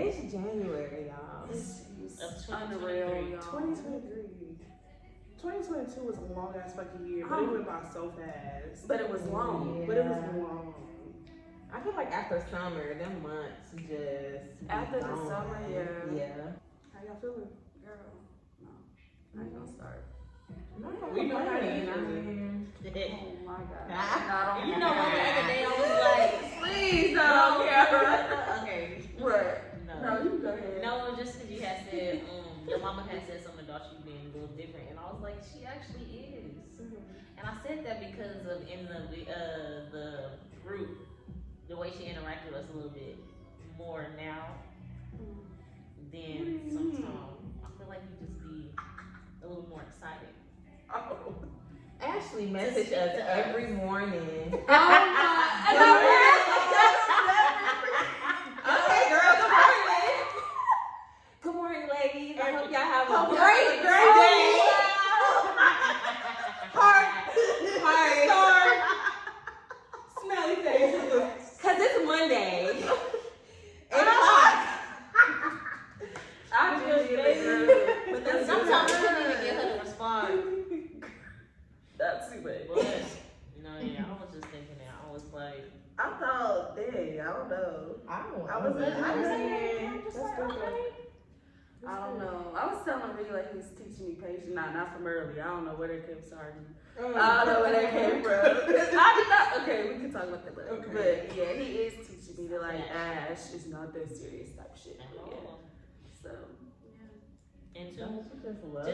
It's January, y'all. It's unreal, y'all. 2022 was a long ass fucking year, but it went by so fast. But it was long. Yeah. But it was long. I feel like after summer, them months just After the gone. summer, yeah. Yeah. How y'all feeling? Girl, no. I ain't gonna start. We know how to complaining. use I it. mean, Oh my God. Ah. I You don't know what? The other day I was like, please no, don't care. okay. What? No. No, you go ahead. No, just because you had said, your mama had said something about you being a little different, and I was like, she actually is. And I said that because of in the group, the way she interacted with us a little bit more now than sometimes. I feel like you just be a little more excited. Oh. Ashley messaged us every morning. Oh my. Okay, girl, good morning. Good morning, ladies. I hope y'all have a great day. Heart, star, smelly face. Cause it's Monday. 8 o'clock. I just did it, girl. But that's Sometimes I couldn't even get her to respond. That's too bad. But, no, yeah, I was just thinking that. I was like, I thought, dang, I don't know. I don't know. I was telling Ree like he was teaching me patience. Not from early. I don't know where that came starting. I Mm. don't know where that came from. I did not. Okay, we can talk about that later. Okay. But yeah, he is teaching me that like Ash is not that serious type shit. Yeah. So and two, Just love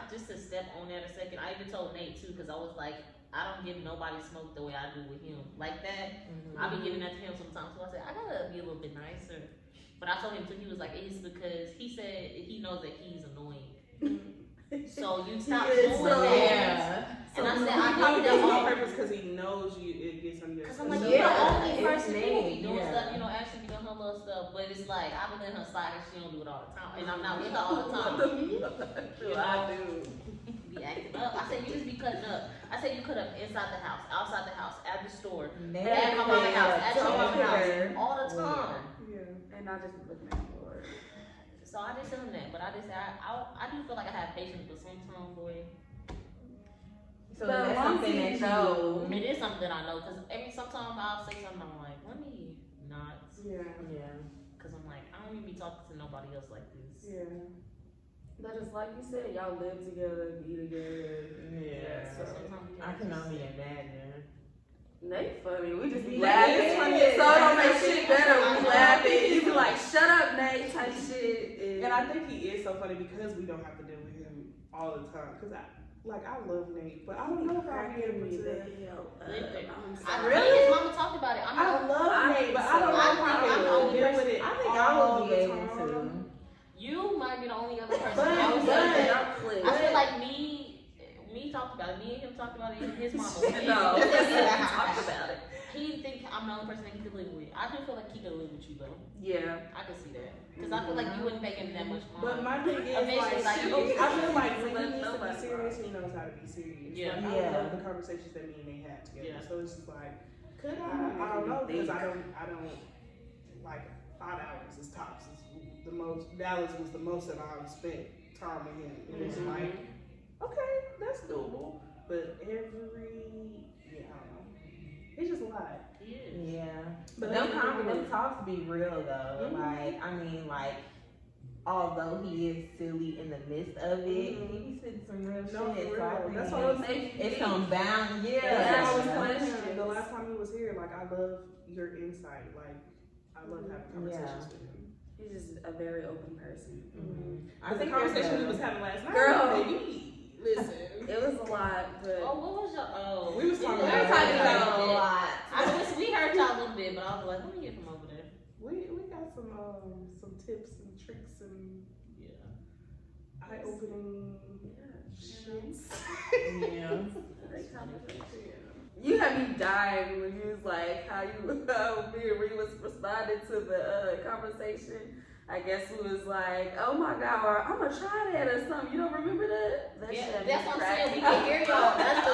just to step on that a second, I even told Nate too, because I was like, I don't give nobody smoke the way I do with him. Like that, I be giving that to him sometimes. So I said, I gotta be a little bit nicer. But I told him too, he was like, it's because he said he knows that he's annoying. So you stop doing that. Yeah. And I said, I He know probably does it on that. purpose because he knows you. It gets on your. Because I'm like, Yeah, you're the only it's person who be Nate, doing yeah. stuff, actually be doing her little stuff. But it's like, I've been letting her slide and she don't do it all the time. And I'm not with her all the time. I do. Be acting up. I said, you just be cutting up. I said, you cut up inside the house, outside the house, at the store, at my mama's house, at your mama's house, all the time. Yeah. And I just be looking at you. So I did tell him that, but I just said, I do feel like I have patience, but sometimes, boy, So But that's long something as that you know. it is something that I know. Because sometimes I'll say something, I'm like, let me not. Yeah. Yeah. Because I'm like, I don't even be talking to nobody else like this. Yeah. But it's like you said, y'all live together, be together. Yeah. So sometimes we I have can to only just- imagine. Nate funny. We just be Nate laughing. is funny. So it don't make shit better. I We know. laughing. You be like, shut up, Nate, type shit. And I think he is so funny because we don't have to deal with him all the time. Because I love Nate, but I don't know if I'll be able to. Really? His mama talked about it. I love Nate, but I don't know if I can deal with it. I think I all will be the able time. to. You might be the only other person. But- I was but- like, I'm clear. I feel like me talked about it. Me and him talked about it. And his mama. No, we talked about it. He think I'm the only person that he could live with. I do feel like he could live with you though. Yeah. I could see that because I feel like you wouldn't make him that much money. But my thing is, Eventually, like, like, I feel like when Let he needs to be nobody serious, he knows how to be serious. Yeah. Like, I Yeah. love the conversations that me and they have together. Yeah. So it's just like, could I don't know, because I don't, like, 5 hours is tops. It's the most, Dallas was the most that I've spent time with him. And it's like, okay, that's doable. But yeah, I don't know. It's just a lot. He is. Yeah. But But them talks be real though. Like, I mean, like, although he is silly in the midst of it, he be spitting some real No, shit. for So I real. think That's what I'm it's some bound. That's Yeah. what I was Yeah. telling him the last time he was here. Like, I love your insight. Like, I love having conversations with him. He's just a very open person. I The think conversation we there's was having last night, Girl. baby, listen. It was a lot, but Oh, what was your? Oh, We was talking we about were talking it. about a it. lot. We heard y'all a little bit, but I was like, let me get from over there. We got some tips and tricks and Yeah. eye-opening shits. Yeah. you had me dying when you was like how me and Ree was responding to the conversation I guess we was like, oh my God, or I'm gonna try that or something. You don't remember that? Yeah, that's what I'm saying. We can hear y'all. That's the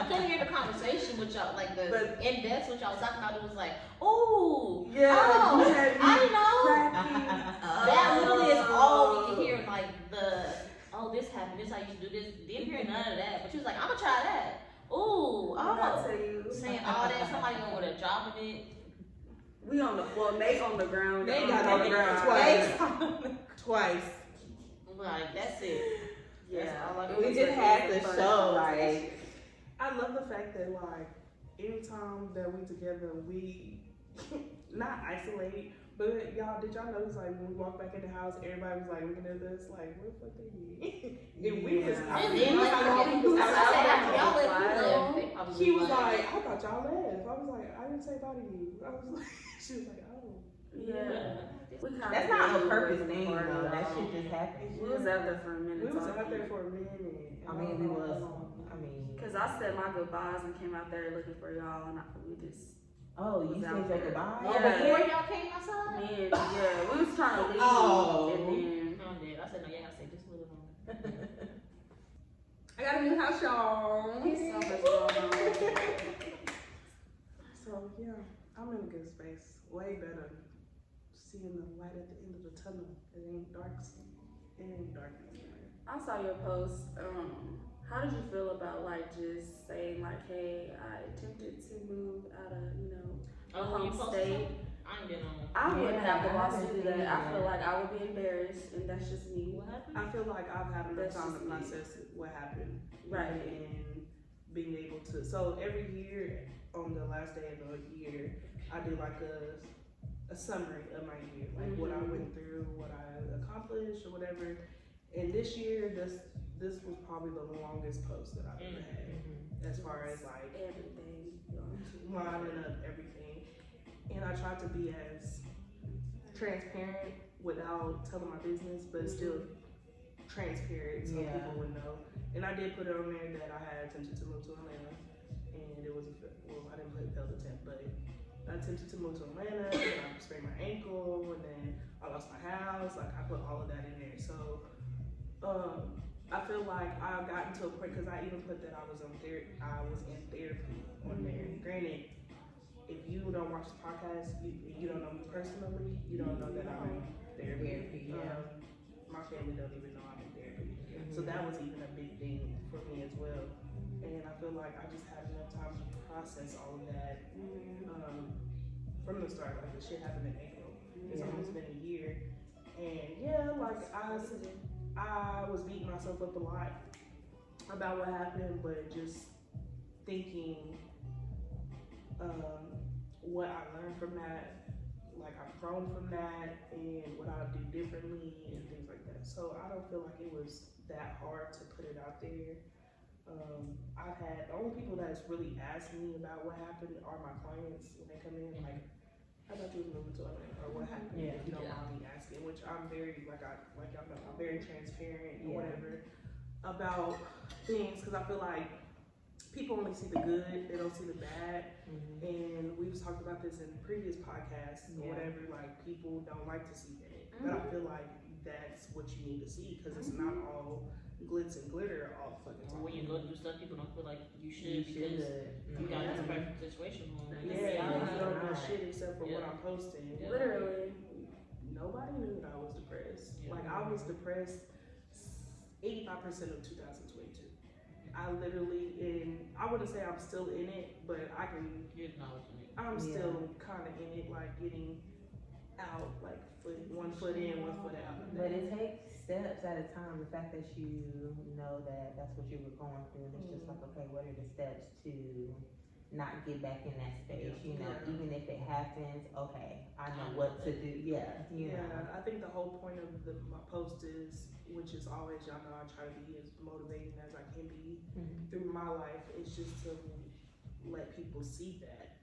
I couldn't hear the conversation with y'all, like the in depth what y'all was talking about. It was like, oh, I know. That literally is all we can hear. Like this happened. This how you should do this. Didn't hear none of that. But she was like, I'm gonna try that. Saying all that. Somebody over there dropping it. We on the floor, Nate on the ground. Nate got on the ground twice. Like, that's it. Yeah. We just had to show, like. I love the fact that, like, anytime that we together, we not isolate, but y'all, did y'all notice, like, when we walked back in the house, everybody was, like, looking at us, like, where the fuck they be? And we was, he was like, I thought y'all left. I was like, I didn't say bye to you. I was like, she was like, oh. Yeah. That's not a purpose thing, though. That shit just happened. We was out there for a minute. I mean, we was. Because I said my goodbyes and came out there looking for y'all, and we just. Oh, you said your goodbye? Yeah. Before y'all came outside? Yeah, we was trying to leave. And then. I did. I said, no, yeah, I said, just move on. I got a new house, y'all. So, yeah, I'm in a good space. Way better. Seeing the light at the end of the tunnel. It ain't dark. It ain't dark anymore. I saw your post. How did you feel about like just saying like, hey, I attempted to move out of home state? I wouldn't have the balls to do that. I feel like I would be embarrassed, and that's just me. What happened? I feel like I've had enough time to process what happened, right? And being able to. So every year on the last day of the year, I do like a summary of my year, like what I went through, what I accomplished, or whatever. And this year, this was probably the longest post that I've ever had, as far as like everything, lining up everything. And I tried to be as transparent without telling my business, but still transparent so people would know. And I did put it on there that I had attempted to move to Atlanta, and it was I didn't put failed attempt, but I attempted to move to Atlanta, and I sprained my ankle, and then I lost my house. Like, I put all of that in there. So I feel like I've gotten to a point, because I even put that I was in therapy on there. Granted, if you don't watch the podcast, you don't know me personally, you don't know that I'm in therapy. My family don't even know I'm in therapy. So that was even a big thing for me as well. And I feel like I just had enough time to process all of that from the start. Like, the shit happened in April. It's almost been a year. And yeah, like I was beating myself up a lot about what happened, but just thinking what I learned from that, like I've grown from that, and what I'll do differently and things like that. So I don't feel like it was that hard to put it out there. I've had the only people that's really asked me about what happened are my clients when they come in, like, I thought you was moving to Atlanta, or what happened, if you don't mind me asking, which I'm very, like y'all know, I'm very transparent or whatever about things, because I feel like people only see the good, they don't see the bad. And we've talked about this in previous podcasts or whatever, like, people don't like to see that. But I feel like that's what you need to see, because it's not all glitz and glitter all fucking time. When you go through stuff, people don't feel like you should because you got this perfect situation going. Yeah, you don't know shit except for what I'm posting. Literally. Nobody knew that I was depressed. Like, I was depressed 85% of 2022. I literally, I wouldn't say I'm still in it, but I'm still kind of in it, like getting out, like one foot in, one foot out. But it takes steps at a time. The fact that you know that that's what you were going through, and it's just like, okay, what are the steps to not get back in that space? You know, even if it happens, okay, I know what to do. I think the whole point of my post is, which is always, y'all know, I try to be as motivating as I can be through my life. It's just to let people see that,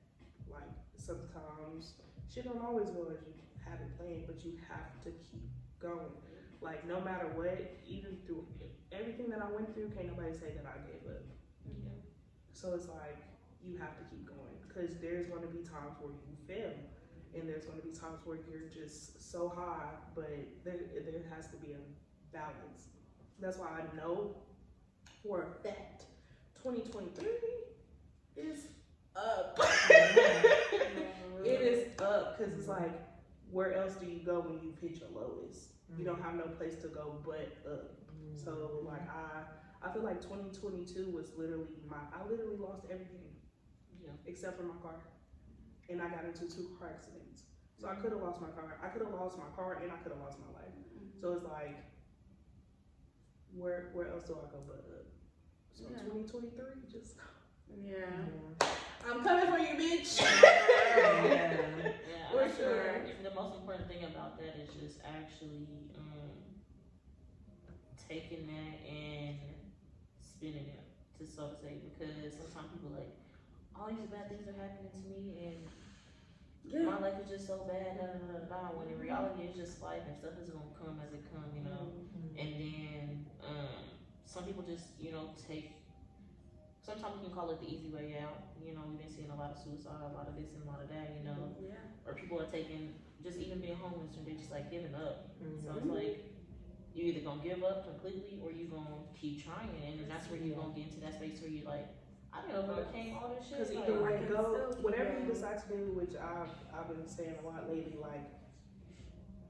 like, sometimes shit don't always go as you have it planned, but you have to keep going. Like, no matter what, even through everything that I went through, can't nobody say that I gave up. So it's like, you have to keep going, because there's going to be times where you fail, and there's going to be times where you're just so high, but there has to be a balance. That's why I know for a fact 2023 is up. It is up, because it's like, where else do you go when you hit your lowest? You don't have no place to go but up. So like I feel like 2022 was literally I literally lost everything. Yeah. Except for my car. And I got into 2 car accidents. So I could have lost my car. I could have lost my car and I could have lost my life. So it's like, where else do I go but up? So 2023 just I'm coming for you, bitch. For sure. The most important thing about that is just actually taking that and spinning it, to so to say, because sometimes people like, all these bad things are happening to me and my life is just so bad, when in reality it's just life and stuff is gonna come as it comes, you know. And then some people just, you know, sometimes we can call it the easy way out. You know, we've been seeing a lot of suicide, a lot of this and a lot of that, you know. Or people are taking, just even being homeless, and they're just like giving up. So it's like, you either gonna give up completely or you gonna keep trying, and then that's where you're gonna get into that space where you're like, I didn't overcame all this shit. Because either way you go, whatever you decide to do, which I've been saying a lot lately, like,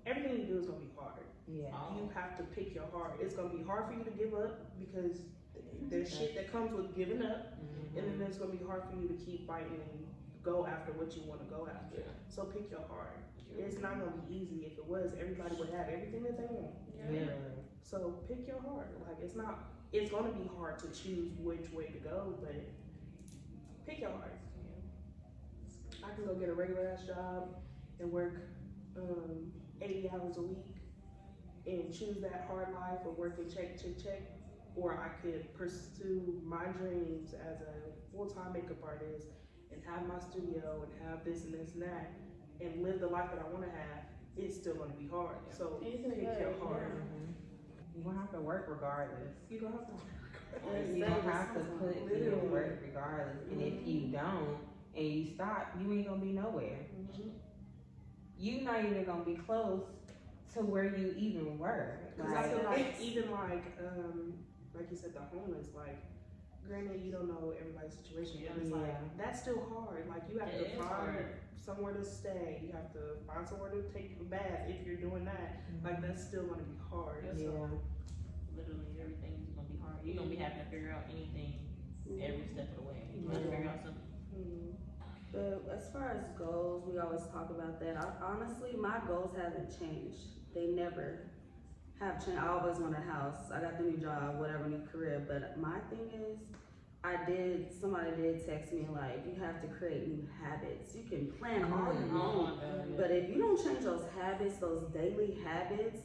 everything you do is gonna be hard. Yeah. You have to pick your heart. It's gonna be hard for you to give up because there's shit that comes with giving up, and then it's gonna be hard for you to keep fighting and go after what you want to go after. So pick your heart. It's not gonna be easy. If it was, everybody would have everything that they want. So pick your heart. Like, it's gonna be hard to choose which way to go, but pick your heart. I can go get a regular ass job and work 80 hours a week and choose that hard life of working check to check, or I could pursue my dreams as a full-time makeup artist and have my studio and have this and this and that and live the life that I want to have. It's still going to be hard. So pick your heart. You're going to have to work regardless. You're going to have to You don't have to put in the work regardless. And if you don't and you stop, you ain't going to be nowhere. You're not even going to be close to where you even were. Because I feel like even like you said, the homeless, like, granted you don't know everybody's situation, but it's like, that's still hard. Like, you have to find somewhere to stay. You have to find somewhere to take a bath if you're doing that. Like, that's still going to be hard. So literally everything's gonna be hard. You're gonna be having to figure out anything every step of the way. You have to figure out something. But as far as goals, we always talk about that. Honestly, my goals haven't changed. They never have changed. I always want a house. I got the new job, whatever, new career. But my thing is, somebody did text me like, you have to create new habits. You can plan all you want, but if you don't change those habits, those daily habits,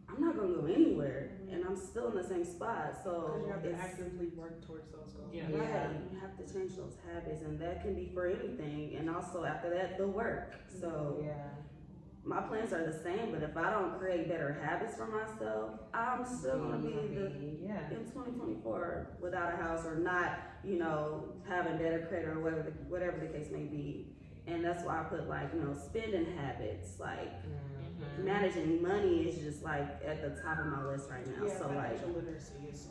I'm not gonna go anywhere, and I'm still in the same spot. So you have to actively work towards those goals. You have to change those habits, and that can be for anything. And also after that, the work. So my plans are the same, but if I don't create better habits for myself, I'm still gonna be in 2024 without a house, or not, you know, having better credit, or whatever the case may be. And that's why I put, like, you know, spending habits, like managing money is just like at the top of my list right now. So like,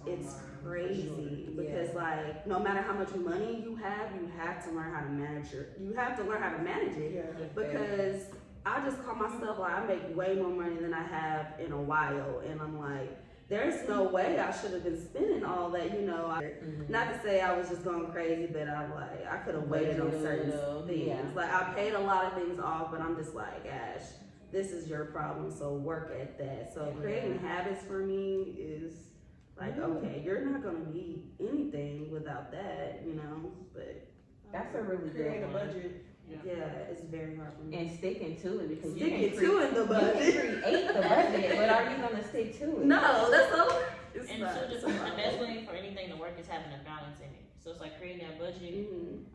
it's crazy because like, no matter how much money you have to learn how to manage it. You have to learn how to manage it because I just call myself, like, I make way more money than I have in a while, and I'm like, there's no way I should have been spending all that, you know. Not to say I was just going crazy, but I'm like, I could have waited on certain things. Like, I paid a lot of things off, but I'm just like, Ash, this is your problem, so work at that. So creating habits for me is like, okay, you're not gonna be anything without that, you know. But that's a really create good a budget. Yeah, it's very hard for me. And sticking to it, because you can create the budget, but are you gonna stick to it? No, that's all. The best way for anything to work is having a balance in it. So it's like creating that budget.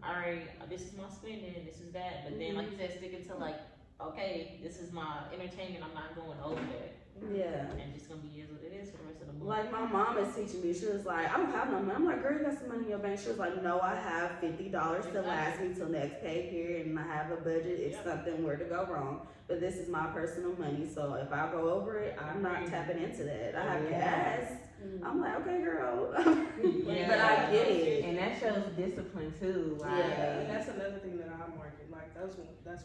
All right, this is my spending, this is that. But then, like you said, sticking to like, okay, this is my entertainment. I'm not going over that. Yeah. And it's gonna be years what it is for the rest of the month. Like my mom is teaching me. She was like, I don't have no money. I'm like, girl, you got some money in your bank. She was like, no, I have $50 to last me till next pay period, and I have a budget if something were to go wrong. But this is my personal money, so if I go over it, I'm not tapping into that. I have gas. I'm like, okay, girl. But I get it. And that shows discipline too. Like, and that's another thing that I'm working. Like that's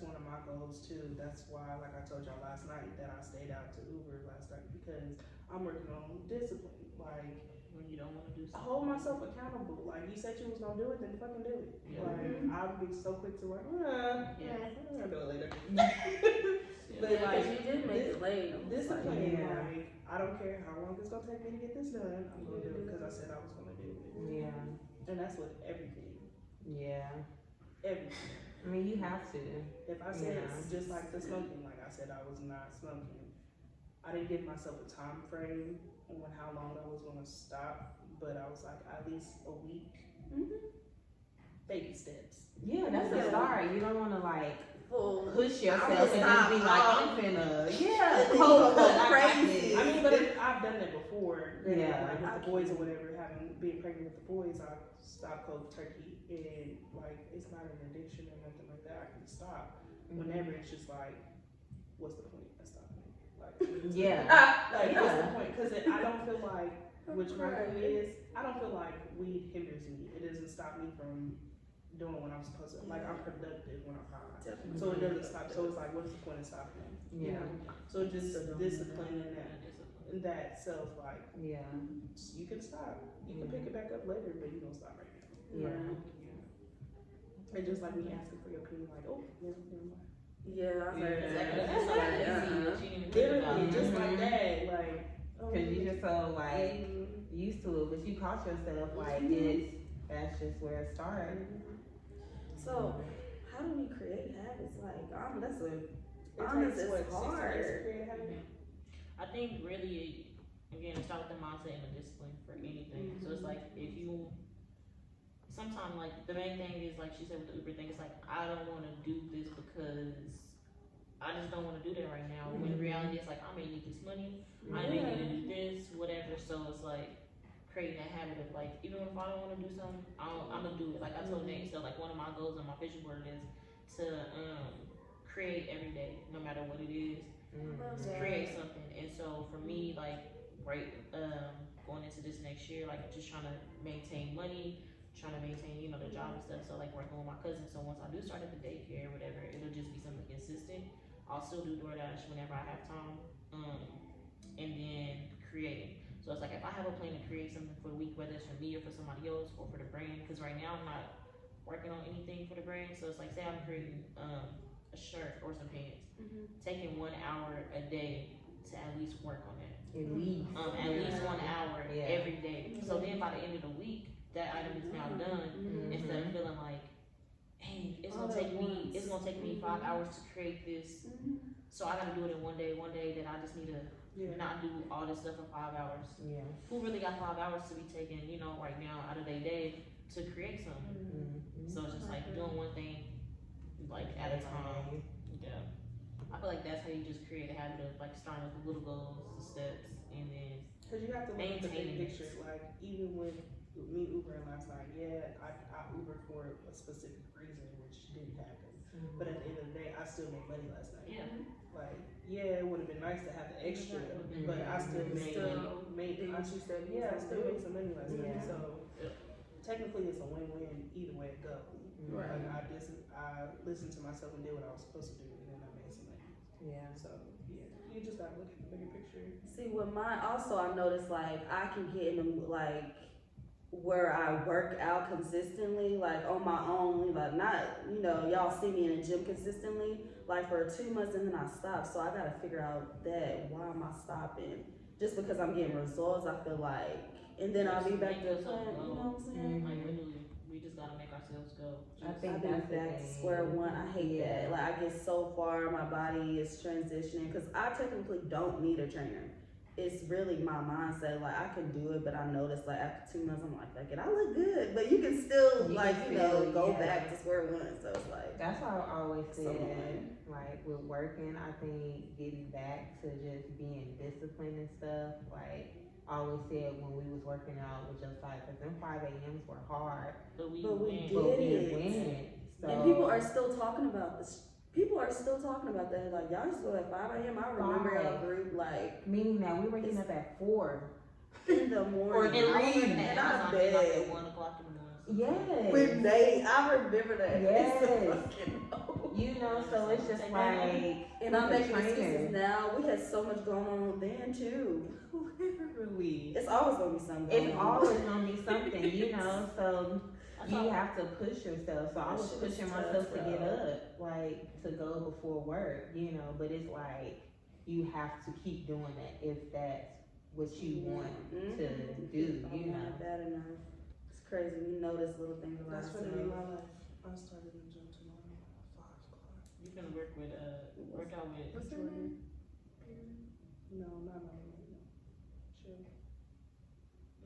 one of my goals too. That's why, like I told y'all last night, that I stayed out to Uber last night, because I'm working on discipline. Like, when you don't want to do something, hold myself accountable. Like, you said you was gonna do it, then fucking do it. Like, I'll be so quick to like, I'm gonna do it later. But like, you did make it late. Discipline. Like, I don't care how long it's gonna take me to get this done. I'm gonna do it because I said I was gonna do it. Yeah. And that's with everything. Yeah. Everything. I mean, you have to. If I said just like the smoking, like I said I was not smoking, I didn't give myself a time frame on how long I was gonna stop, but I was like at least a week. Baby steps. Yeah, that's a start. You don't want to like full push yourself and then be like, I'm finna, crazy. I mean, but I've done that before. Yeah. Like with the boys or whatever, being pregnant with the boys, I stopped cold turkey, and like it's not an addiction or nothing like that. I can stop whenever. It's just like, what's the point of stopping? Like, what's the point? Because I don't feel like, which my thing is, I don't feel like weed hinders me. It doesn't stop me from doing what I'm supposed to. Like, I'm productive when I'm high. So it doesn't stop. So it's like, what's the point of stopping? You know? So just discipline and that self, like, you can stop. You can pick it back up later, but you don't stop right now. And just like me asking for your opinion, like, oh, never mind. Literally, just like that, like, because you just so like used to it, but you caught yourself like that's just where it started. So, how do we create habits? Like, that's it's hard. I think really, again, it starts with the mindset and the discipline for anything. So it's like, if you, sometimes like, the main thing is like she said with the Uber thing, it's like, I don't want to do this because I just don't want to do that right now. When in reality, it's like, I may need this money, I may need to do this, whatever. So it's like, creating that habit of like, even if I don't want to do something, I'm gonna do it. Like I told Nate, so like one of my goals on my vision board is to create every day, no matter what it is, create something. And so for me, like going into this next year, like just trying to maintain money, trying to maintain, the job and stuff. So like working with my cousin. So once I do start at the daycare, whatever, it'll just be something consistent. I'll still do DoorDash whenever I have time, and then creating. So it's like, if I have a plan to create something for the week, whether it's for me or for somebody else or for the brand, because right now I'm not working on anything for the brand. So it's like, say I'm creating a shirt or some pants, taking 1 hour a day to at least work on that. At least. At least 1 hour every day. So then by the end of the week, that item is now done, instead of feeling like, hey, it's gonna take me 5 hours to create this. So I gotta do it in one day that I just need to not do all this stuff in 5 hours. Who really got 5 hours to be taken, right now out of their day to create something? So it's just like doing one thing like at a time. I feel like that's how you just create a habit of like starting with the little goals, the steps, and then because you have to look at the big picture. Like even with me Ubering last night, I Ubered for a specific reason, which didn't happen. But at the end of the day, I still made money last night. Like, it would have been nice to have the extra, but I still made some money last night. So technically, it's a win-win either way it goes. Like, I listened to myself and did what I was supposed to do, and then I made some money. So you just gotta look at the bigger picture. See, with mine also, I noticed like I can get in like where I work out consistently, like on my own, like not, y'all see me in the gym consistently, like for 2 months and then I stop. So I gotta figure out that, why am I stopping? Just because I'm getting results, I feel like, and then I'll be back to the plan, you know what I'm saying? Like literally, we just gotta make ourselves go. I think that's back to square one. I hate that. Like I get so far, my body is transitioning, because I technically don't need a trainer. it's really my mindset. Like I can do it, but I notice like after 2 months, I'm like, I look good, but you can still go back to square one. So it's like that's why I always said, like with working, I think getting back to just being disciplined and stuff. Like I always said when we was working out with Josiah, because them 5 a.m.s were hard, but we did it. So, and people are still talking about this. People are still talking about that. Like, y'all just go at 5 a.m. I remember a group, like... Meaning that we were getting up at 4. In the morning. Or 3. And I bet. Like at 1 o'clock in the morning. Yes. With Nate. I remember that. Yes. You know, so it's just like... And I'm making excuses now. We had so much going on then, too. Literally. It's always going to be something. It's always going to be something, you know, so... You have to push yourself. So I was pushing myself to get up, like to go before work, you know. But it's like you have to keep doing that if that's what you want to do, you know. Bad enough. It's crazy. We notice little things about That's what in my life. I started in gym tomorrow at 5 o'clock. You can work out with. What's her name? No, not no. Chill.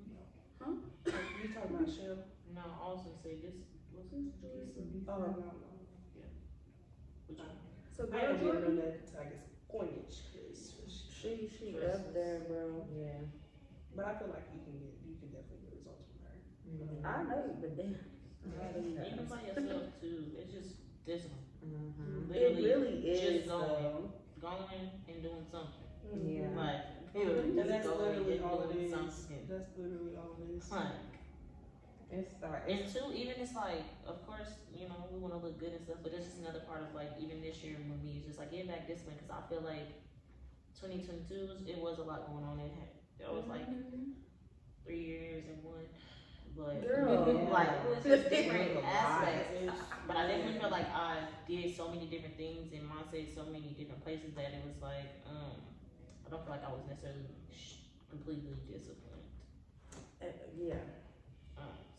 No. Huh? You talking about Chill? No, I was gonna say this. What's this? Oh, no. Yeah. So I girl, didn't know that until I get pointage, cause she up there, bro. Yeah. but I feel like you can definitely get results from her. Mm-hmm. I know you, but damn. Even by yourself too. It's just discipline. Mm-hmm. It really is. Just going and doing something. Yeah. Like, And just that's going literally and all it doing is. something. That's literally all it is. Like, It's and two, even it's like, of course, you know, we want to look good and stuff, but it's just another part of like, even this year with me, it's just like getting back discipline, because I feel like 2022, it was a lot going on. There was like 3 years and 1, but like, it was just different aspects. But I definitely feel like I did so many different things and mindset, so many different places that it was like, I don't feel like I was necessarily completely disciplined. Yeah.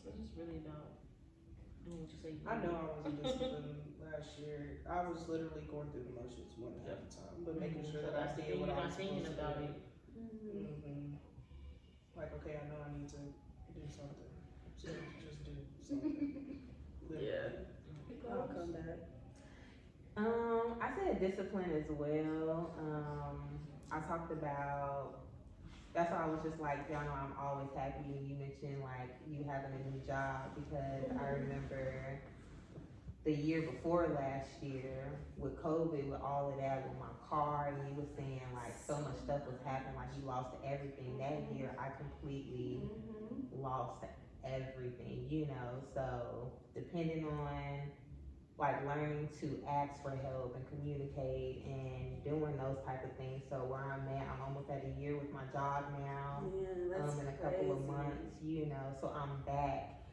So it's just really about doing what you say. I know I wasn't disciplined last year. I was literally going through the motions one half the time, but making sure that I did what I was thinking supposed about to it. do. Like, okay, I know I need to do something, so just do something. Yeah. I'll come back. I said discipline as well. I talked about. That's why I was just like, y'all know I'm always happy when you mentioned like you having a new job, because I remember the year before last year with COVID, with all of that, with my car, and you were saying like so much stuff was happening, like you lost everything. That year I completely lost everything, you know. So depending on like learning to ask for help and communicate and doing those type of things. So where I'm at, I'm almost at a year with my job now. In a couple of months, you know, so I'm back.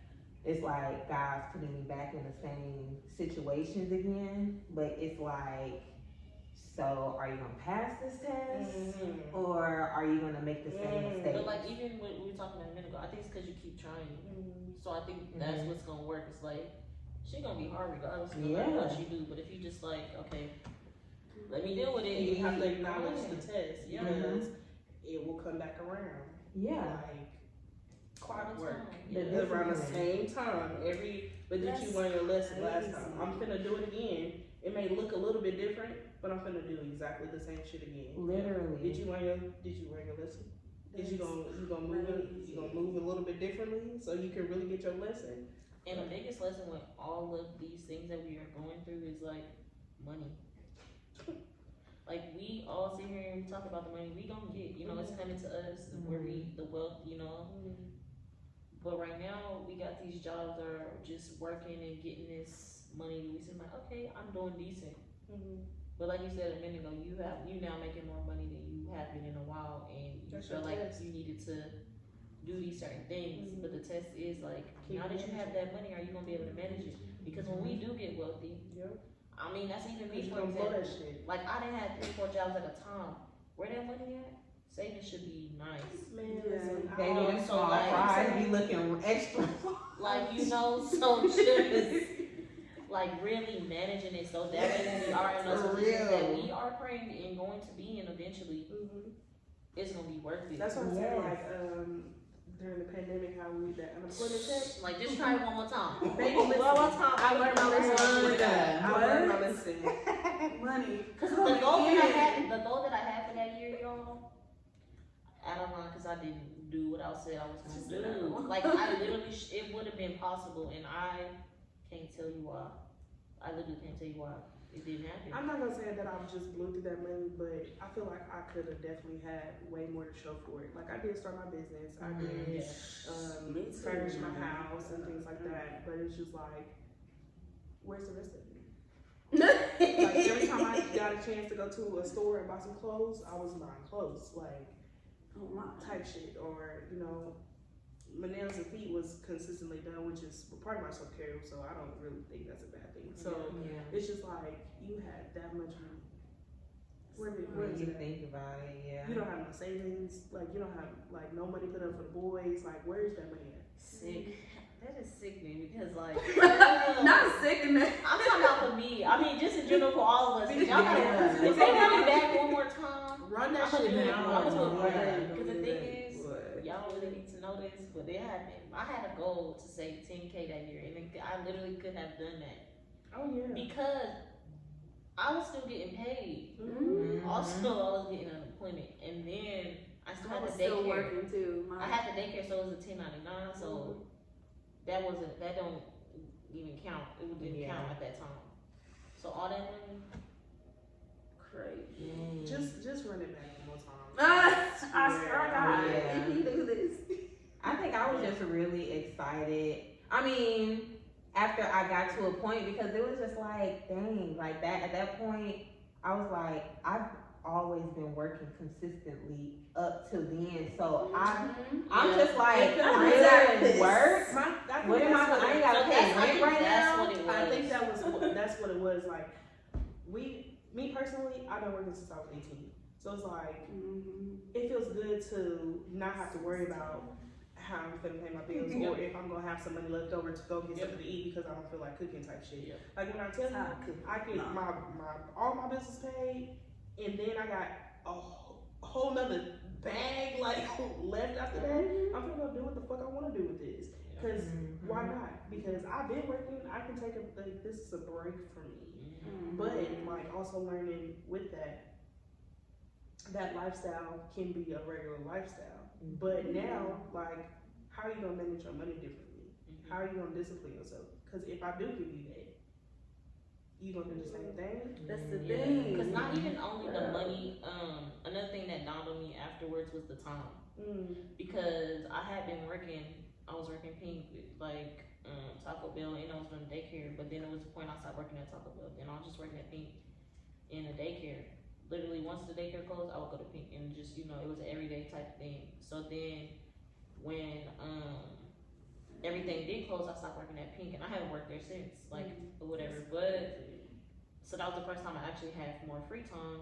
It's like God's putting me back in the same situations again, but it's like, so are you gonna pass this test or are you gonna make the same mistake? But like even when we were talking about a minute ago, I think it's because you keep trying. So I think that's what's gonna work. It's like, she gonna be hard regardless of what she do, but if you just like, okay, let me deal with it. You have to acknowledge the test, because it will come back around. Yeah. Like clockwork. Yeah. Around the same time. But did you learn your lesson last time? I'm finna do it again. It may look a little bit different, but I'm finna do exactly the same shit again. Literally. Did you learn your lesson? You gonna move a little bit differently so you can really get your lesson? And the biggest lesson with all of these things that we are going through is like money. Like we all sit here and we talk about the money we gonna get, you know, it's coming to us, where the wealth, you know. But right now we got these jobs that are just working and getting this money. We seem like, okay, I'm doing decent. But like you said a minute ago, you now making more money than you have been in a while, and you feel like you needed to do these certain things. But the test is like, now that you have that money, are you gonna be able to manage it? Because when we do get wealthy, I mean, that's even me, for example. Like I didn't have 3 or 4 jobs at a time. Where that money at? Saving should be nice. Man, listen, Baby, them small fries be looking extra. Like, you know, so just like really managing it so that when we are in those positions that we are praying and going to be in eventually, it's gonna be worth it. That's what I'm saying. Like during the pandemic, how we that unemployment check. Like just try it one more time. Baby, listen, one more time. I learned my lesson. I learned my What? lesson. Money. Cause the goal that I had for that year, y'all, I don't know, cause I didn't do what I said I was gonna do. Like I literally, it would have been possible, and I can't tell you why. I literally can't tell you why it didn't happen. I'm not gonna say that I just blew through that money, but I feel like I could have definitely had way more to show for it. Like I did start my business, I did furnish my house and things like that. But it's just like, where's the rest of it? Like every time I got a chance to go to a store and buy some clothes, I was buying clothes, like type shit, or you know, my nails and feet was consistently done, which is part of my self care. So I don't really think that's a bad thing. So it's just like you had that much money. Where is it? Think about it, You don't have no savings. Like you don't have like no money put up for the boys. Like where is that money at? Sick. That is sickening because like not sickening. I'm talking about for me. I mean, just in general for all of us. Y'all gotta, if they run it back one more time, Run that shit down. Because the thing is, y'all don't really need to know this, but it happened. I had a goal to save 10K that year, and I literally could have done that. Oh yeah. Because I was still getting paid. Also, I was getting unemployment, and then I still had the still daycare. Working too. I had the daycare, so it was a 1099. So that don't even count. It didn't count at that time. So all that money, crazy. Just run it back one more time. I swear to God, if you do this. I think I was just really excited. I mean, after I got to a point, because it was just like, dang, like that. At that point, I was like, I've always been working consistently up to then. So I'm just like, really work. What am I ain't gotta pay rent right now. I think that's what it was. Like me personally, I've been working since I was 18. So it's like it feels good to not have to worry about how I'm gonna pay my bills or if I'm gonna have some money left over to go get something to eat because I don't feel like cooking type shit. Like when I tell you, I get my all my bills paid, and then I got a whole nother bag like left after that. I'm gonna go do what the fuck I want to do with this. Cause why not? Because I've been working. I can take this is a break for me. But like also learning with that lifestyle can be a regular lifestyle. But now, like, how are you gonna manage your money differently? How are you gonna discipline yourself? Because if I do give you that, you gonna do the same thing. That's the thing. Because not even only the money. Another thing that dawned on me afterwards was the time. Because I had been working. I was working pink with like Taco Bell, and I was running daycare. But then it was the point I stopped working at Taco Bell. Then I was just working at Pink in a daycare. Literally, once the daycare closed, I would go to Pink, and just it was an everyday type thing. So then, when everything did close, I stopped working at Pink, and I haven't worked there since, like or whatever. But so that was the first time I actually had more free time.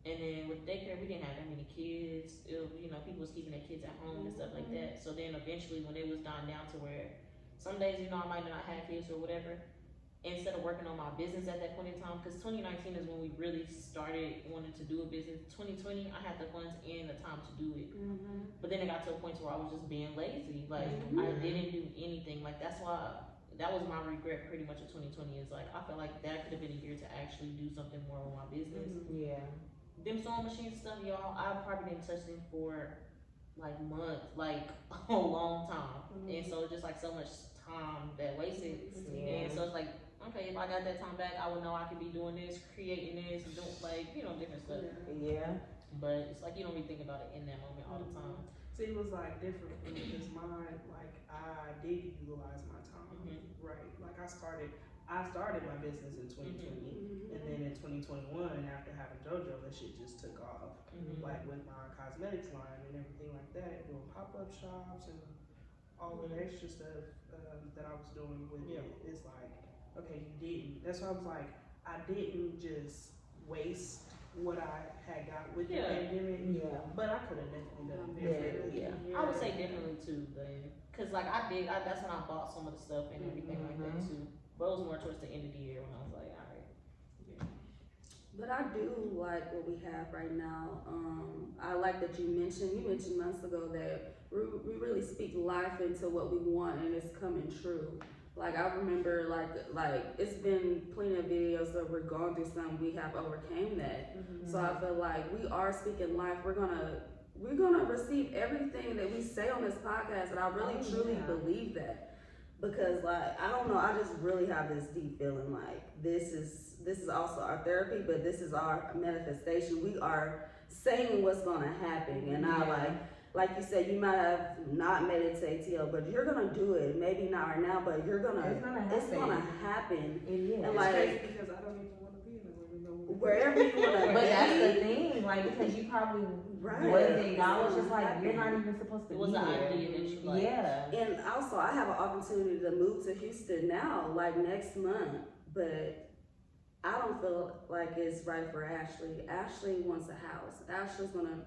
And then with daycare, we didn't have that many kids. People was keeping their kids at home and stuff like that. So then eventually, when it was down to where some days, I might not have kids or whatever, instead of working on my business at that point in time, because 2019 is when we really started wanting to do a business. 2020, I had the funds and the time to do it. But then it got to a point where I was just being lazy. Like, I didn't do anything. Like, that's why, that was my regret pretty much of 2020 is like, I felt like that could have been a year to actually do something more on my business. Them sewing machines and stuff, y'all, I probably didn't touch them for like months, like a long time. And so just like so much time that wasted. And so it's like, okay, if I got that time back, I would know I could be doing this, creating this, doing like, different stuff. But it's like you don't really think about it in that moment all the time. See, it was like different for me because mine, like I did utilize my time, right? Like I started my business in 2020, and then in 2021, after having JoJo, that shit just took off. Like with my cosmetics line and everything like that, doing pop-up shops and all of the extra stuff that I was doing with it. It's like, okay, you didn't. That's why I was like, I didn't just waste what I had got with the pandemic. But I could have definitely done it differently. I would say definitely too, then. Cause like that's when I bought some of the stuff and everything like that too. But it was more towards the end of the year when I was like, all right. But I do like what we have right now. I like that you mentioned months ago that we really speak life into what we want and it's coming true. Like I remember like it's been plenty of videos that we're going through something, we have overcame that. Mm-hmm. So I feel like we are speaking life. We're gonna receive everything that we say on this podcast, and I really truly believe that. Because like I don't know, I just really have this deep feeling like this is also our therapy, but this is our manifestation. We are saying what's gonna happen, and I like you said, you might have not made it to ATL, but you're gonna do it. Maybe not right now, but it's gonna happen. It is. And like it's crazy because I don't even want to be in wherever you want to be. But that's the thing, like because you probably wasn't acknowledged. Just like you're not even supposed to be there. Idea that you like. Yeah. And also, I have an opportunity to move to Houston now, like next month, but I don't feel like it's right for Ashley. Ashley wants a house. Ashley's gonna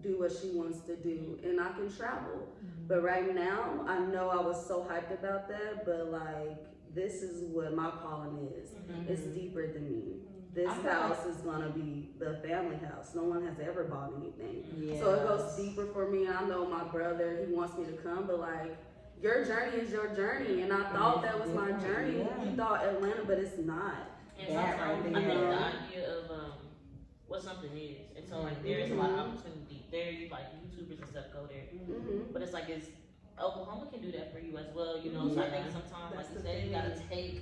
do what she wants to do, and I can travel. Mm-hmm. But right now, I know I was so hyped about that, but like this is what my calling is. Mm-hmm. It's deeper than me. This house is gonna be the family house. No one has ever bought anything. Yes. So it goes deeper for me. I know my brother, he wants me to come, but like your journey is your journey, and I thought that was my journey. Yeah. You thought Atlanta, but it's not. And sometimes I think the idea of what something is, and so like there is a lot of opportunity. There, like YouTubers and stuff go there, but it's like Oklahoma can do that for you as well, you know. So I think sometimes, like you said, you gotta take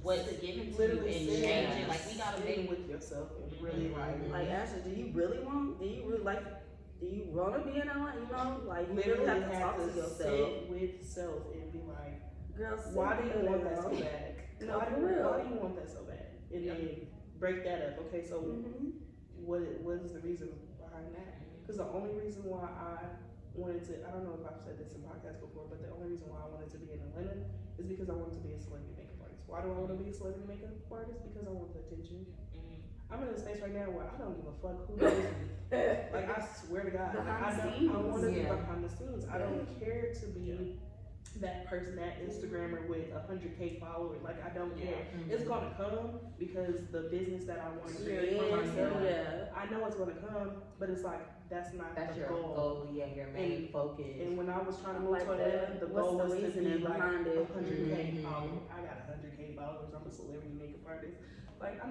what's given to you and change it. Like we gotta make with yourself and really like Ashley, do you want to be in LA? You know, like you literally have to talk to yourself. Sit with self and be like, girl, why do you want that so bad? Why do you want that so bad? And then break that up. Okay, so what is the reason behind that? Because the only reason why I wanted to, I don't know if I've said this in podcasts before, but the only reason why I wanted to be in Atlanta is because I wanted to be a celebrity makeup artist. Why do I want to be a celebrity makeup artist? Because I want the attention. I'm in a space right now where I don't give a fuck who knows me. Like I swear to God, I want to be behind the scenes. I don't care to be that person, that Instagrammer with 100K followers. Like I don't care. It's gonna come because the business that I want to create for myself. I know it's gonna come, but it's like that's the your goal. Your main focus. And when I was trying to move to Atlanta, the goal was to be like 100K followers. I got 100K followers. I'm a celebrity makeup artist. Like I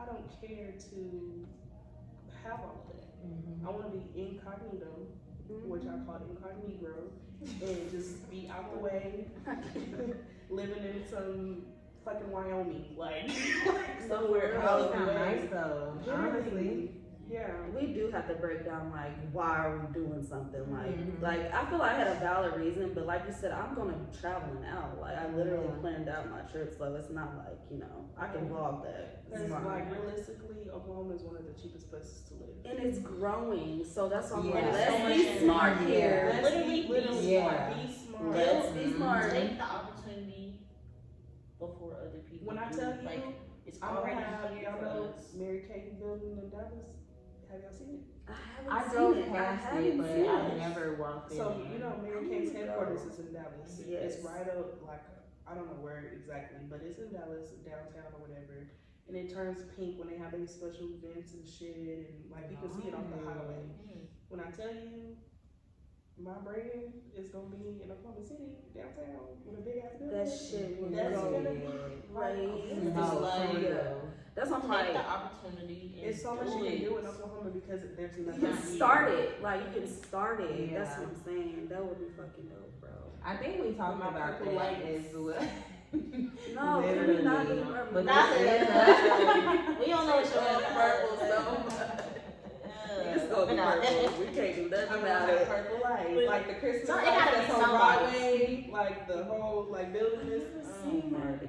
don't care to have all of that. I want to be incognito, which I call incognito, and just be out the way, living in some fucking Wyoming, like somewhere out the way. Nice though, honestly. Yeah, we do have to break down like why are we doing something like I feel like I had a valid reason, but like you said, I'm gonna be traveling out. Like I literally planned out my trip, so it's not like I can vlog that. Because like realistically, Oklahoma is one of the cheapest places to live, and it's growing. So that's what I'm like. Let's be smart here. Literally, be smart. Let's be smart. Take the opportunity before other people. When I tell you, like it's I already y'all know Mary Kay building in Dallas. Have y'all seen it? I drove past it, but I never walked in. So you know, Mary Kay's headquarters is in Dallas. Yes. It's right up, like I don't know where exactly, but it's in Dallas, downtown or whatever. And it turns pink when they have these special events and shit, and like you can see it off the highway. When I tell you, my brand is gonna be in Oklahoma City, downtown, with a big ass building. That shit will That's gonna be That's what I'm like. Take the opportunity. It's so much you can do in Oklahoma because there's nothing. You can start it. Like you can start it. That's what I'm saying. That would be fucking dope, bro. I think we talked about that as well. No, we're not doing purple. But not we don't know what you're purple stuff. It's gonna be purple. We can't do nothing about it. Purple lights, like the Christmas so lights that's on Broadway, like the whole like building this.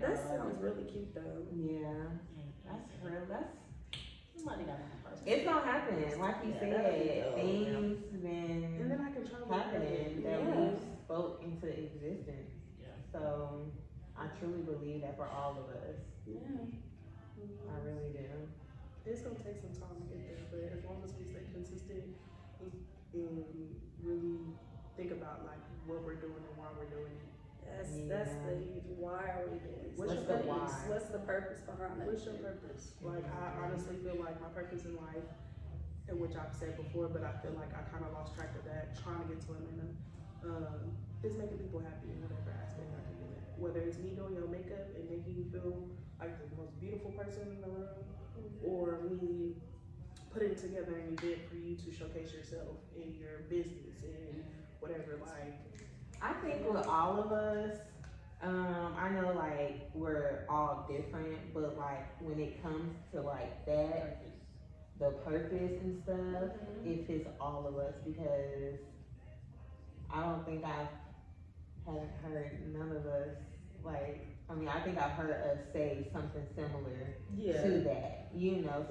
That sounds really cute though. Yeah, that's real. Somebody got it. It's gonna happen, like you said. Things been and then I can happening that we spoke into existence. Yeah. So I truly believe that for all of us. Yeah. I really do. It's gonna take some time to get there, but as long as we stay consistent and really think about like what we're doing and why we're doing it, That's the why are we doing this? What's the why? What's the purpose behind that? What's your purpose? Like, I honestly feel like my purpose in life, and which I've said before, but I feel like I kind of lost track of that, trying to get to Atlanta, is making people happy in whatever aspect I can do it. Whether it's me doing your makeup and making you feel like the most beautiful person in the room, or me putting together an event for you to showcase yourself in your business and whatever. Like, I think with all of us, I know like we're all different, but like when it comes to like that, the purpose and stuff, it fits all of us, because I don't think haven't heard none of us like. I mean, I think I've heard us say something similar to that,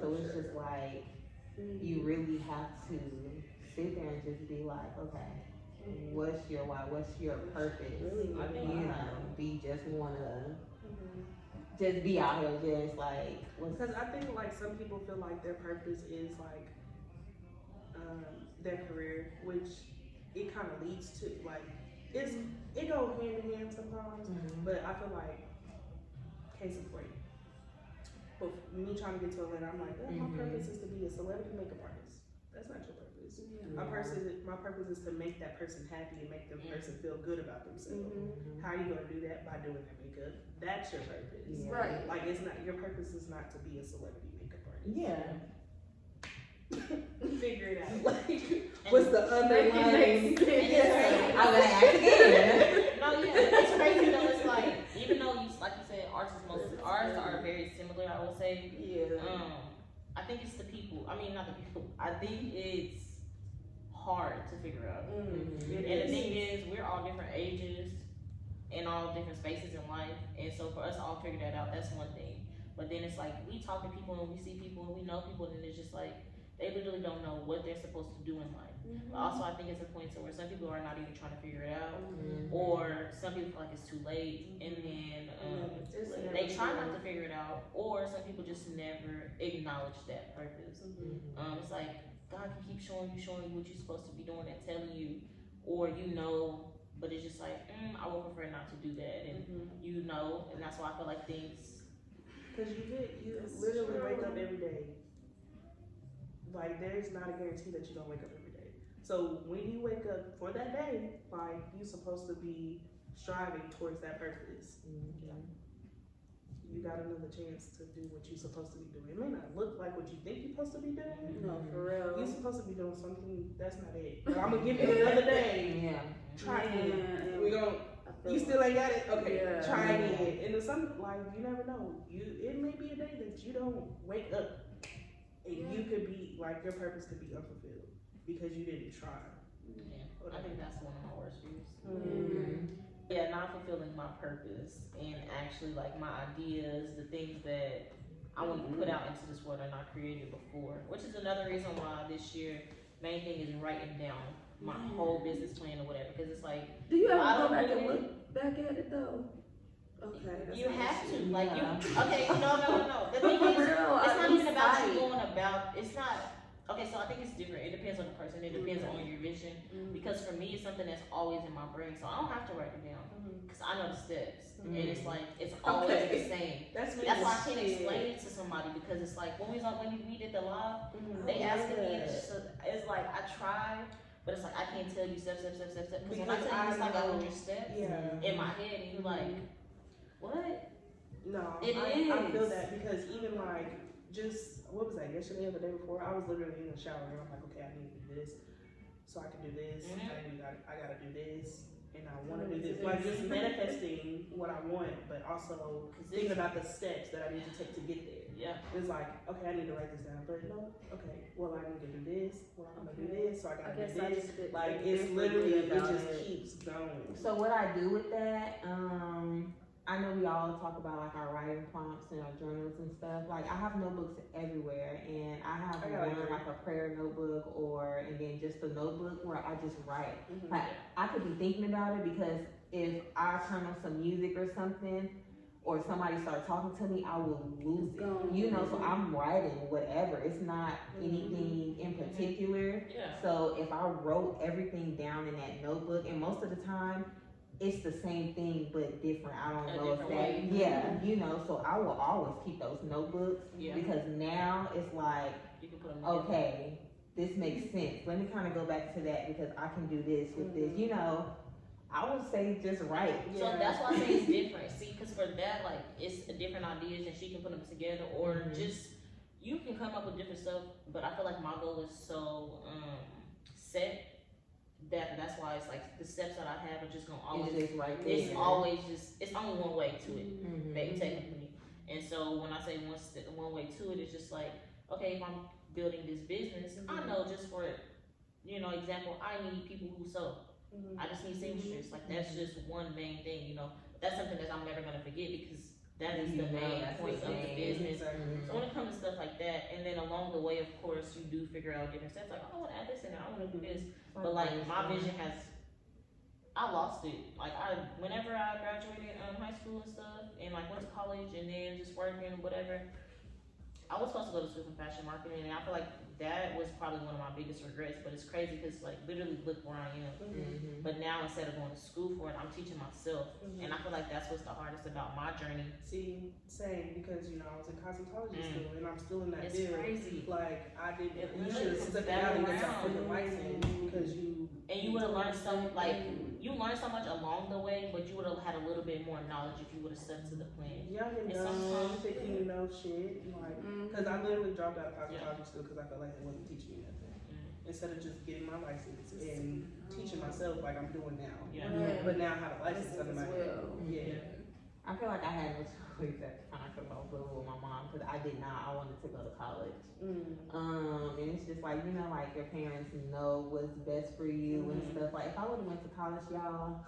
so it's just like, you really have to sit there and just be like, okay, what's your why? What's your purpose? Do you just wanna just be out here just like? Because I think like some people feel like their purpose is like their career, which it kind of leads to like it goes hand in hand sometimes. But I feel like case in point, but me trying to get to Atlanta, I'm like, my purpose is to be a celebrity makeup artist. That's not your purpose. My purpose is to make that person happy and make the person feel good about themselves. How are you gonna do that? By doing their makeup. That's your purpose. Right. Like, it's not, your purpose is not to be a celebrity makeup artist. Yeah. Figure it out. Like, what's the underlying? I'm gonna ask again. No, it's crazy though. It's like, even though like you said, ours are very similar. I would say. Yeah. I think it's the people. I mean, not the people. I think it's hard to figure out. And the thing is, we're all different ages in all different spaces in life, and so for us to all figure that out, that's one thing. But then it's like, we talk to people and we see people and we know people, and it's just like, they literally don't know what they're supposed to do in life. But also, I think it's a point to where some people are not even trying to figure it out, or some people feel like it's too late, and then they try not to figure it out, or some people just never acknowledge that purpose. It's like, God can keep showing you what you're supposed to be doing and telling you, or but it's just like, I would prefer not to do that, and and that's why I feel like things. Because you literally wake up every day. Like, there's not a guarantee that you're gonna wake up every day. So when you wake up for that day, like, you're supposed to be striving towards that purpose. You got another chance to do what you're supposed to be doing. It may not look like what you think you're supposed to be doing. No, for real. You're supposed to be doing something, that's not it. But I'm gonna give you another day. Try again. You still ain't got it? Okay, try again. And some, like, you never know. It may be a day that you don't wake up and you could be, like, your purpose could be unfulfilled because you didn't try. I think that's one of my worst fears. Not fulfilling my purpose and actually, like, my ideas, the things that I want to put out into this world are not created before, which is another reason why this year, main thing is writing down my whole business plan or whatever, because it's like, do you ever go back and look back at it though? Okay. You have to, like, no. The thing is, it's not even about you going about, it's not, okay, so I think it's different. It depends on the person. It depends on your vision. Because for me, it's something that's always in my brain. So I don't have to write it down. Because I know the steps. And it's like, it's always the same. That's why I can't explain it to somebody. Because it's like, when we did the live, they asked me, and it's like, I tried. But it's like, I can't tell you step. Because when I tell you, it's like 100 steps in my head. And you're like, what? No, I feel that, because even like, what was that, yesterday or the day before, I was literally in the shower and I'm like, okay, I need to do this, so I can do this, I gotta do this, and I wanna do this, like, just manifesting what I want, but also thinking about the steps that I need to take to get there. It's like, okay, I need to write this down, but no, okay, well, I need to do this, well, I'm gonna do this, so I gotta do this, like, it's literally, it just keeps going. So what I do with that, I know we all talk about like our writing prompts and our journals and stuff. Like, I have notebooks everywhere, and I have one like a prayer notebook, and then just a notebook where I just write. Like, I could be thinking about it, because if I turn on some music or something, or somebody starts talking to me, I will lose it. So I'm writing whatever. It's not anything in particular. So if I wrote everything down in that notebook, and most of the time, it's the same thing but different. I don't A know if different that, way. yeah, you know. So I will always keep those notebooks Yeah. because now it's like, You can put them together. okay, this makes sense. Let me kind of go back to that because I can do this with this. You know, I would say just write. So that's why I say it's different. See, because for that, like, it's different ideas and she can put them together, or just you can come up with different stuff. But I feel like my goal is so set that that's why it's like the steps that I have are just gonna always. It's just right there. It's always just. It's only one way to it, technically. And so when I say one way to it, it's just like, okay, if I'm building this business, I know just for, example, I need people who sew. I just need seamstress. Like, that's just one main thing, That's something that I'm never gonna forget because that is the main point of the business. So when it comes to stuff like that, and then along the way, of course, you do figure out different steps. Like, I want to add this in there. I want to do this. But like, my vision I lost it. Like, whenever I graduated high school and stuff, and like went to college and then just working, whatever, I was supposed to go to school for fashion marketing, and I feel like that was probably one of my biggest regrets. But it's crazy because, like, literally look where I am. But now instead of going to school for it, I'm teaching myself, and I feel like that's what's the hardest about my journey. See, same, because I was in cosmetology school, and I'm still in that It's field. crazy. Like, I didn't. It You literally should have comes stuck it out and back got around. your license because you. And you would have learned you learned so much along the way, but you would have had a little bit more knowledge if you would have stuck to the plan. Young and dumb, thinking you know shit. Like, because I literally dropped out of cosmetology school because I felt like it wasn't teaching me nothing. Instead of just getting my license and teaching myself like I'm doing now. But now I have a license under my head. I feel like I had no choice at the time because I was living with my mom because I did not. I wanted to go to college. And it's just like, like your parents know what's best for you and stuff. Like if I would have went to college, y'all,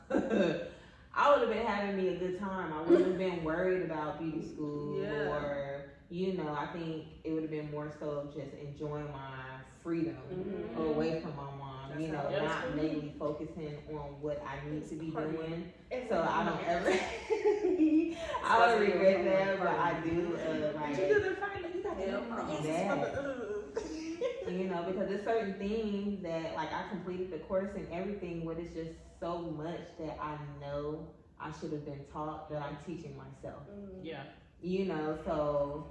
I would have been having me a good time. I wouldn't have been worried about beauty school or, I think it would have been more so of just enjoying my freedom away from my mom. Not mainly focusing on what I need to be doing. So I don't ever, I don't regret that, but I do, because there's certain things that, like, I completed the course and everything, but it's just so much that I know I should have been taught that I'm teaching myself. So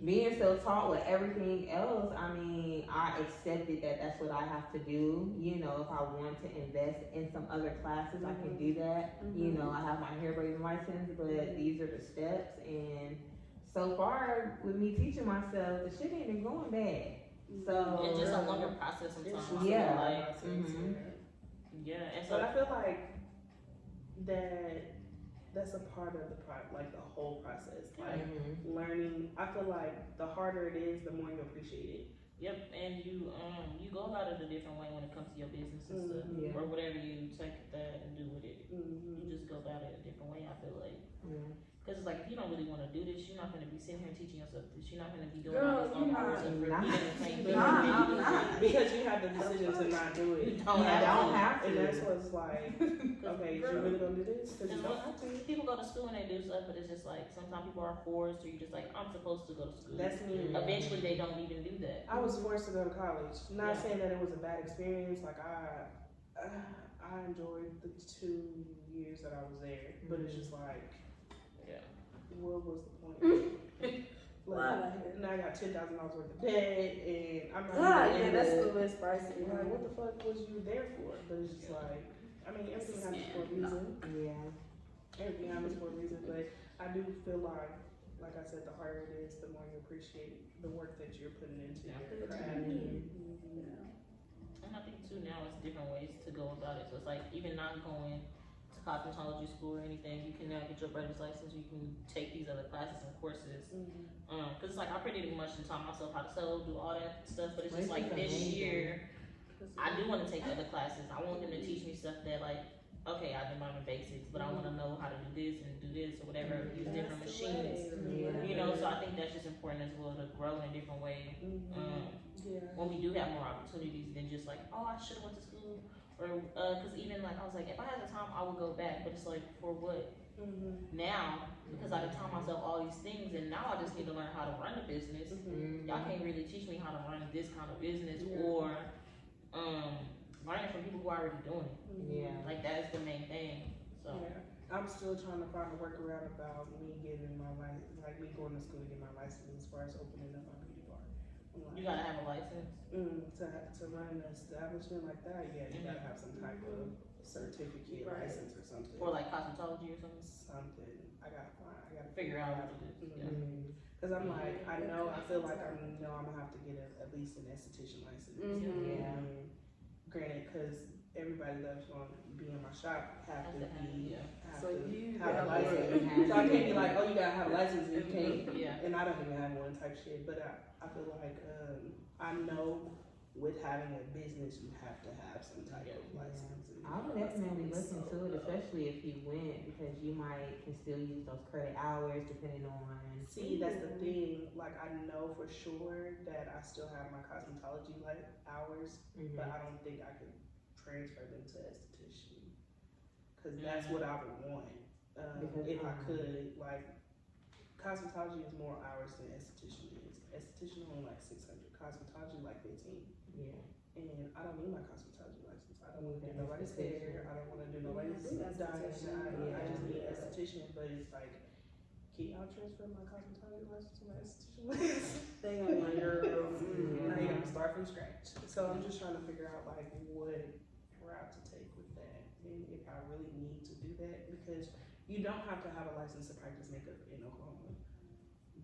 being self-taught with everything else, I mean, I accepted that that's what I have to do. If I want to invest in some other classes, I can do that. I have my hair braiding license, but these are the steps. And so far, with me teaching myself, the shit ain't been going bad. So it's just a longer process sometimes. And so but I feel like that's a part of the the whole process. Like learning, I feel like the harder it is, the more you appreciate it. Yep, and you go about it a different way when it comes to your business and stuff, or whatever you take that and do with it. You just go about it a different way. I feel like, because it's like if you don't really want to do this, you're not going to be sitting here teaching yourself this. You're not going to be doing all this long hours of repeating the same thing. Because you have the decision to not do it. You don't have to. And that's what's like, okay, you really gonna do this? Because you don't have to. People go to school and they do stuff, but it's just like sometimes people are forced, or you're just like, I'm supposed to go to school. That's me. Eventually, they don't even do that. I was forced to go to college. Not saying that it was a bad experience. Like I enjoyed the 2 years that I was there, but it's just like, what was the point? Now I got $10,000 worth of debt, and I'm not. That's the best price. Like, what the fuck was you there for? But it's just like, I mean, everything happens for a reason. Everything happens for a reason, but I do feel like I said, the harder it is, the more you appreciate the work that you're putting into your craft. And I think too now it's different ways to go about it. So it's like even not going to cosmetology school or anything, you can now get your braider's license. You can take these other classes and courses. Because it's like I pretty much taught myself how to sew, do all that stuff. But it's just like this year, I do want to take other classes. I want them to teach me stuff that like, okay, I did my basics, but I want to know how to do this and do this or whatever. Use different machines, So I think that's just important as well to grow in a different way. When we do have more opportunities than just like, oh, I should have went to school, or because even like I was like, if I had the time, I would go back. But it's like, for what? Now, because I taught myself all these things, and now I just need to learn how to run a business. Y'all can't really teach me how to run this kind of business or learning from people who are already doing it. Like that is the main thing. So So yeah, I'm still trying to find a workaround about me getting my license, like me going to school to get my license as far as opening up my beauty bar. you gotta have a license. To run an establishment like that, yeah, you gotta have some type of certificate, license or something. Or like cosmetology or something. Something. I gotta Figure out what it is. Cause I'm like, I feel like I'm gonna have to get at least an esthetician license. Yeah. Granted, cause everybody that's gonna be in my shop have to have a have license. So I can't be like, oh, you gotta have a license and you can't. Yeah. And I don't even have one type shit. But I feel like I know with having a business you have to have some type of license. I would definitely look into it, especially if you went, because you can still use those credit hours depending on. See, that's the thing. Like, I know for sure that I still have my cosmetology hours, but I don't think I could transfer them to esthetician, because that's what I would want. If I could, like, cosmetology is more hours than esthetician is. Esthetician only like 600, cosmetology like 15. Yeah. And I don't need my cosmetology license. I don't want to do nobody's hair. I don't want to do nobody's dye. I just need esthetician. But it's like, can y'all transfer my cosmetology license to my esthetician license? They gonna want your Now you gotta start from scratch. So I'm just trying to figure out like what route to take with that, and if I really need to do that, because you don't have to have a license to practice makeup in Oklahoma,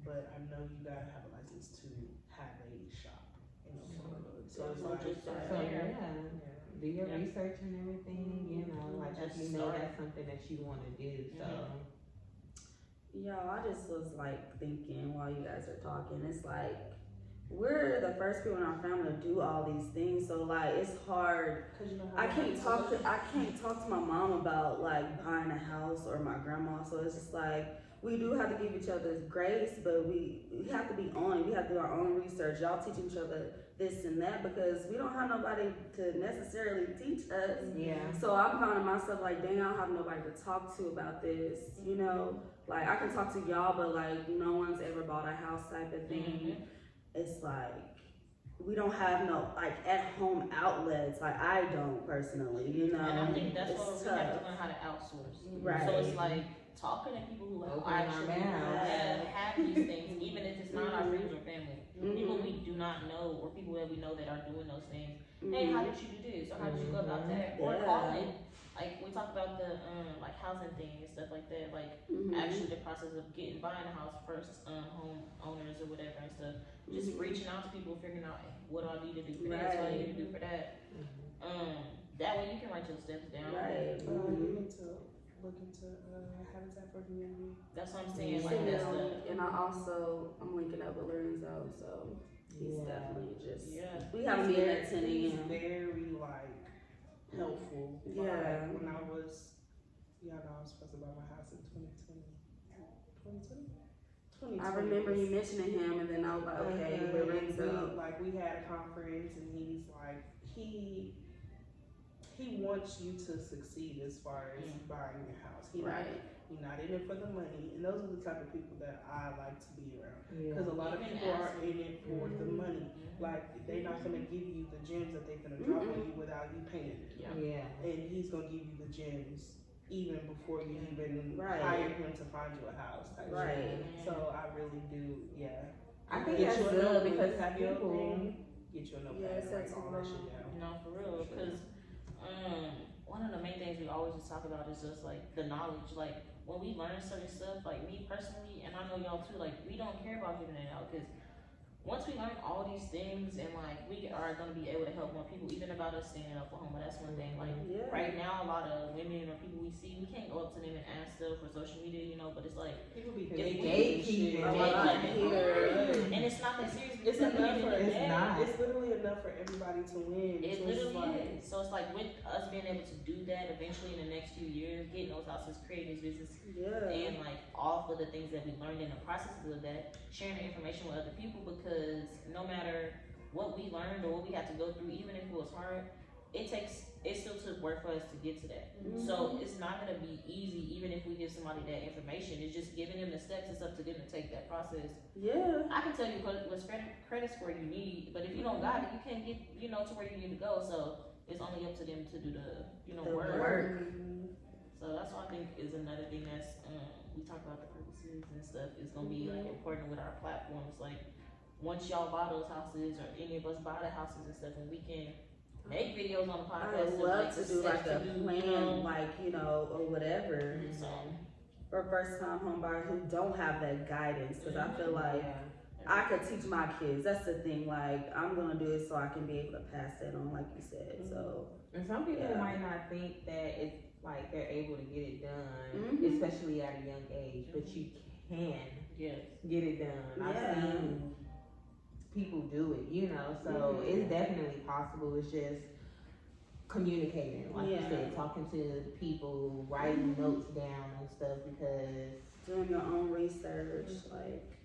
but I know you gotta have a license to have a shop in Oklahoma. So it's like, do your research and everything, like if you know that's something that you want to do, so. Yo, I just was like thinking while you guys are talking, it's like, we're the first people in our family to do all these things, so like it's hard. I can't talk to my mom about like buying a house or my grandma, so it's just like we do have to give each other grace, but we have to be on. We have to do our own research. Y'all teach each other this and that, because we don't have nobody to necessarily teach us. Yeah. So I'm finding myself like, dang, I don't have nobody to talk to about this, you know? Like, I can talk to y'all, but like, no one's ever bought a house type of thing. It's like, we don't have no, like, at-home outlets. Like, I don't personally, you know? And I think that's what we tough. have to learn how to outsource. Right. So it's like, talking to people who actually have these things, even if it's not our friends or family. People we do not know, or people that we know that are doing those things. Hey, how did you do this? Or how did you go about that? Or calling. Like, we talk about the like housing thing and stuff like that. Like, actually the process of buying a house first, home owners or whatever and stuff. Just reaching out to people, figuring out what do I need to do for this, what do I need to do for that. That way you can write your steps down. Right. You need to look into Habitat for Humanity. That's what I'm saying. Like, that's and I'm linking up with Lorenzo, so he's definitely just. Yeah. We have a meeting at 10 He's a.m. very like helpful. Yeah. Like, when I was, I was supposed to buy my house in 2020. 2020. I remember you mentioning him, and then I was like, okay, Lorenzo. We had a conference, and he's like, he wants you to succeed as far as buying your house. He's not in it for the money, and those are the type of people that I like to be around. Because a lot of people are in it for the money. Like, they're not gonna give you the gems that they're gonna drop on you without you paying it. And he's gonna give you the gems even before you even hire him to find you a house. So I really do, I think that's good because people get you a notepad, write all that shit down. No, for real, because one of the main things we always just talk about is just like the knowledge. Like, when we learn certain stuff, like me personally, and I know y'all too, like, we don't care about giving it out, because once we learn all these things and like we are gonna be able to help more people, even about us staying in Oklahoma, that's one thing. Like right now, a lot of women or people we see, we can't go up to them and ask stuff for social media, but it's like people be gatekeeping, and it's not that serious. It's enough for it's literally enough for everybody to win. It literally is. So it's like with us being able to do that eventually in the next few years, getting those houses, creating this business, and like all of the things that we learned in the processes of that, sharing the information with other people, because no matter what we learned or what we had to go through, even if it was hard, it still took work for us to get to that. So it's not gonna be easy, even if we give somebody that information. It's just giving them the steps. It's up to them to take that process. I can tell you what credit score you need, but if you don't got it, you can't get to where you need to go. So it's only up to them to do the work. So So that's what I think is another thing that's we talk about the purposes and stuff. It's gonna be like important with our platforms. Like once y'all buy those houses or any of us buy the houses and stuff, and we can make videos on the podcast. I would love to do like a plan, like or whatever. So for first time home buyers who don't have that guidance, because I feel like I could teach my kids. That's the thing. Like I'm gonna do it so I can be able to pass that on, like you said. So and some people might not think that it's like they're able to get it done, especially at a young age, but you can get it done. I've seen people do it, so it's definitely possible. It's just communicating, like you said, talking to people, writing notes down and stuff, because doing your own research, like,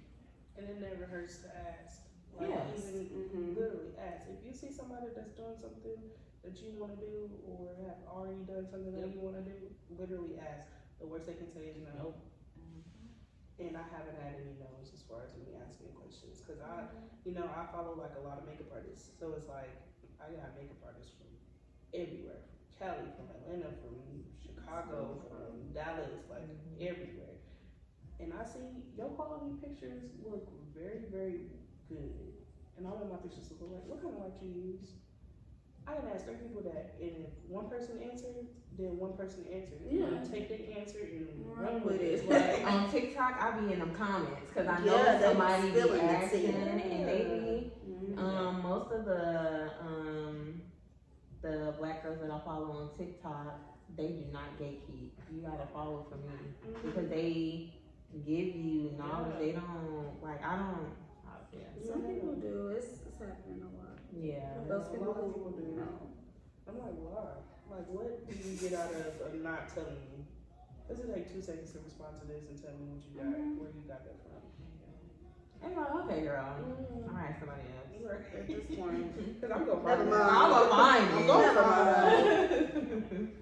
and it never hurts to ask. Like, even literally ask. If you see somebody that's doing something that you want to do or have already done something that you want to do, literally ask. The worst they can say is no. And I haven't had any no's as far as me asking questions, because I follow like a lot of makeup artists. So it's like I got makeup artists from everywhere, from Cali, from Atlanta, from Chicago, from Dallas, like everywhere. And I see your quality pictures look very, very good. And I want my pictures to look like, what kind of light you use? I can ask 3 people that, and if one person answered, then one person answered. And take the answer and run with it. Like on TikTok, I be in them comments because I know somebody be asking, and they be most of the black girls that I follow on TikTok, they do not gatekeep. You gotta follow for me because they give you knowledge. They don't I don't. Some people do. It's happening a lot. Yeah. Those people do. I'm like, why? Like, what do you get out of not telling me? Does it take 2 seconds to respond to this and tell me what you got, where you got that from? And I'm like, okay, girl. I'll ask somebody else. At this point, because I'm gonna never find mind. I'm gonna find it. I'm gonna find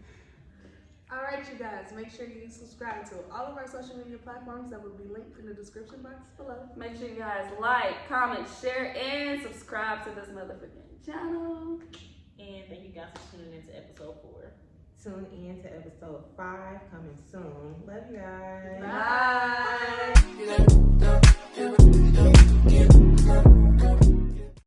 Alright, you guys, make sure you subscribe to all of our social media platforms that will be linked in the description box below. make sure you guys like, comment, share, and subscribe to this motherfucking channel. And thank you guys for tuning in to episode 4. Tune in to episode 5 coming soon. Love you guys. Bye.